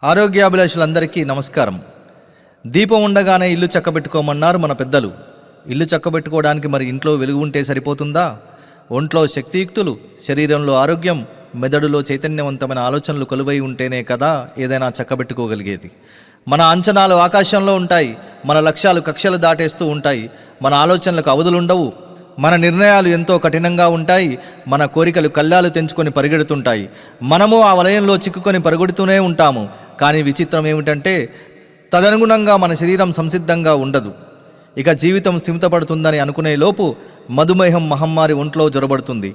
ఆరోగ్యాభిలాషులందరికీ నమస్కారం. దీపం ఉండగానే ఇల్లు చక్కబెట్టుకోమన్నారు మన పెద్దలు. ఇల్లు చక్కబెట్టుకోవడానికి మరి ఇంట్లో వెలుగు ఉంటే సరిపోతుందా? ఒంట్లో శక్తియుక్తులు, శరీరంలో ఆరోగ్యం, మెదడులో చైతన్యవంతమైన ఆలోచనలు కొలువై ఉంటేనే కదా ఏదైనా చక్కబెట్టుకోగలిగేది. మన అంచనాలు ఆకాశంలో ఉంటాయి, మన లక్ష్యాలు కక్షలు దాటేస్తూ ఉంటాయి, మన ఆలోచనలకు అవధులుండవు, మన నిర్ణయాలు ఎంతో కఠినంగా ఉంటాయి, మన కోరికలు కళ్ళాలు తెంచుకొని పరిగెడుతుంటాయి. మనము ఆ వలయంలో చిక్కుకొని పరుగుడుతూనే ఉంటాము. కానీ విచిత్రం ఏమిటంటే తదనుగుణంగా మన శరీరం సంసిద్ధంగా ఉండదు. ఇక జీవితం స్థిమితపడుతుందని అనుకునే లోపు మధుమేహం మహమ్మారి ఒంట్లో జొరబడుతుంది,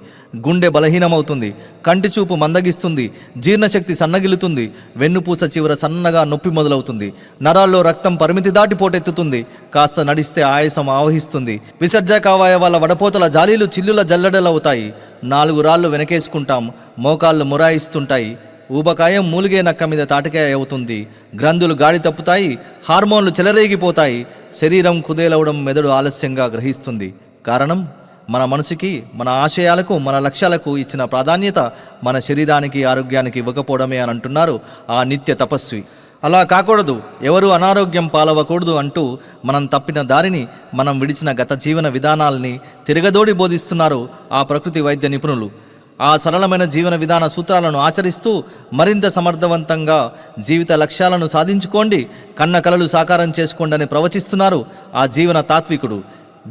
గుండె బలహీనమవుతుంది, కంటి చూపు మందగిస్తుంది, జీర్ణశక్తి సన్నగిలుతుంది, వెన్నుపూస చివర సన్నగా నొప్పి మొదలవుతుంది, నరాల్లో రక్తం పరిమితి దాటి పోటెత్తుతుంది, కాస్త నడిస్తే ఆయాసం ఆవహిస్తుంది, విసర్జక అవయవాల వడపోతల జాలీలు చిల్లుల జల్లెడలవుతాయి, 4 రాళ్ళు వెనకేసుకుంటాం, మోకాళ్ళు మొరాయిస్తుంటాయి, ఊబకాయం మూలిగే నక్క మీద తాటికాయ అవుతుంది, గ్రంథులు గాడి తప్పుతాయి, హార్మోన్లు చెలరేగిపోతాయి, శరీరం కుదేలవడం మెదడు ఆలస్యంగా గ్రహిస్తుంది. కారణం మన మనసుకి, మన ఆశయాలకు, మన లక్ష్యాలకు ఇచ్చిన ప్రాధాన్యత మన శరీరానికి, ఆరోగ్యానికి ఇవ్వకపోవడమే అని అంటున్నారు ఆ నిత్య తపస్వి. అలా కాకూడదు, ఎవరు అనారోగ్యం పాలవకూడదు అంటూ మనం తప్పిన దారిని, మనం విడిచిన గత జీవన విధానాల్ని తిరగదోడి బోధిస్తున్నారు ఆ ప్రకృతి వైద్య నిపుణులు. ఆ సరళమైన జీవన విధాన సూత్రాలను ఆచరిస్తూ మరింత సమర్థవంతంగా జీవిత లక్ష్యాలను సాధించుకోండి, కన్న కలలు సాకారం చేసుకోండి అని ప్రవచిస్తున్నారు ఆ జీవన తాత్వికుడు.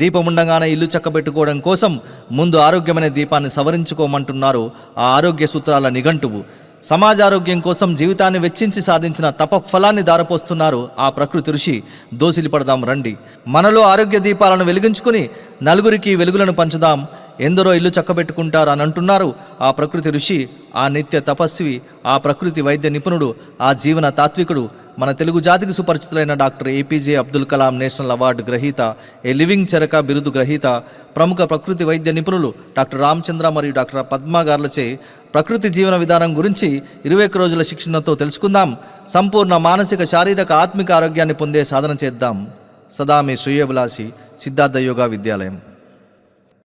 దీపముండగానే ఇల్లు చక్కబెట్టుకోవడం కోసం ముందు ఆరోగ్యమైన దీపాన్ని సవరించుకోమంటున్నారు ఆ ఆరోగ్య సూత్రాల నిఘంటువు. సమాజ ఆరోగ్యం కోసం జీవితాన్ని వెచ్చించి సాధించిన తపఫలాన్ని దారపోస్తున్నారు ఆ ప్రకృతి ఋషి. దోసిలి పడదాం రండి, మనలో ఆరోగ్య దీపాలను వెలిగించుకుని నలుగురికి వెలుగులను పంచుదాం. ఎందరో ఇల్లు చక్కబెట్టుకుంటారు అని అంటున్నారు ఆ ప్రకృతి ఋషి, ఆ నిత్య తపస్వి, ఆ ప్రకృతి వైద్య నిపుణుడు, ఆ జీవన తాత్వికుడు, మన తెలుగు జాతికి సుపరిచితులైన doctor APJ Abdul Kalam national award గ్రహీత, ఏ లివింగ్ చెరక బిరుదు గ్రహీత, ప్రముఖ ప్రకృతి వైద్య నిపుణులు డాక్టర్ రామచంద్ర మరియు డాక్టర్ పద్మా గార్లచే ప్రకృతి జీవన విధానం గురించి 21 రోజుల శిక్షణతో తెలుసుకుందాం. సంపూర్ణ మానసిక, శారీరక, ఆత్మిక ఆరోగ్యాన్ని పొందే సాధన చేద్దాం. సదా మీ శ్రేయోభిలాషి, సిద్ధార్థ యోగా విద్యాలయం.